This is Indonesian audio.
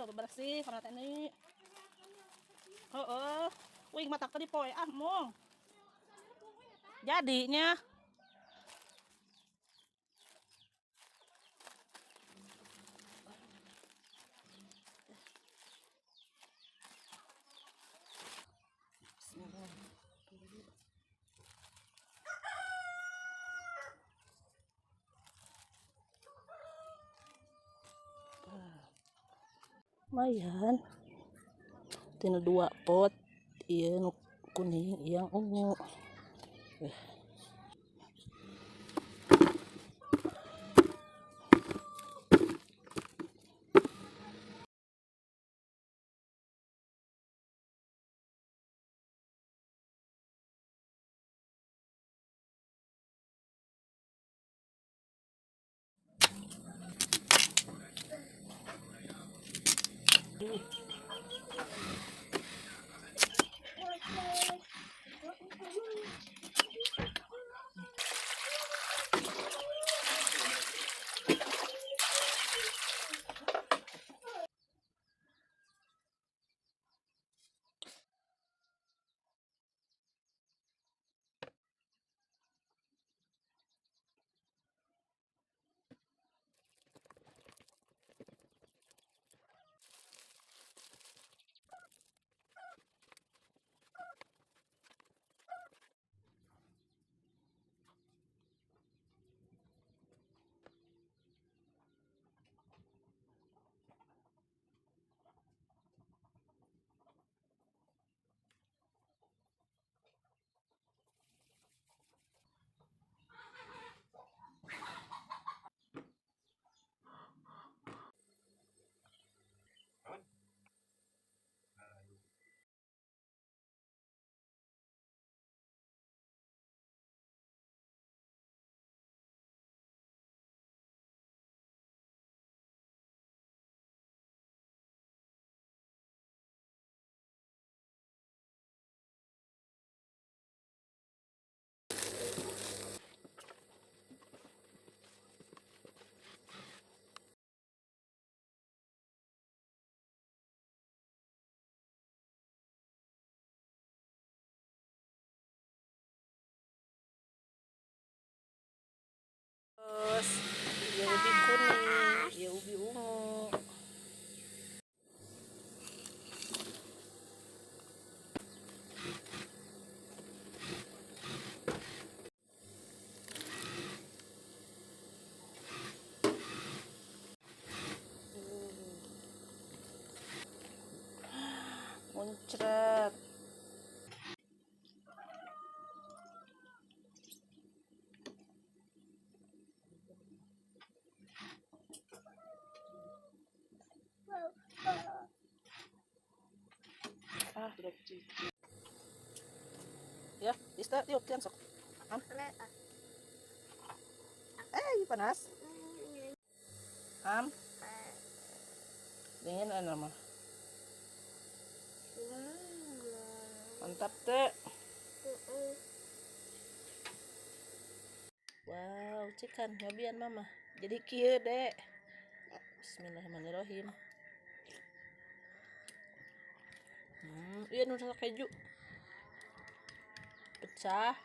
bebersih karena ini. Oh, wih mata tadi poe mong. Jadinya. Lumayan tina 2 pot iya nu kuning yang ungu terus ya ubi kuning ya ubi ungu muncrat udah cuci ya Ista yuk tiang sok panas dingin mah mantap teh wow cikan nyobian mama jadi kieu dek bismillahirrahmanirrahim iya nu rasa keju pecah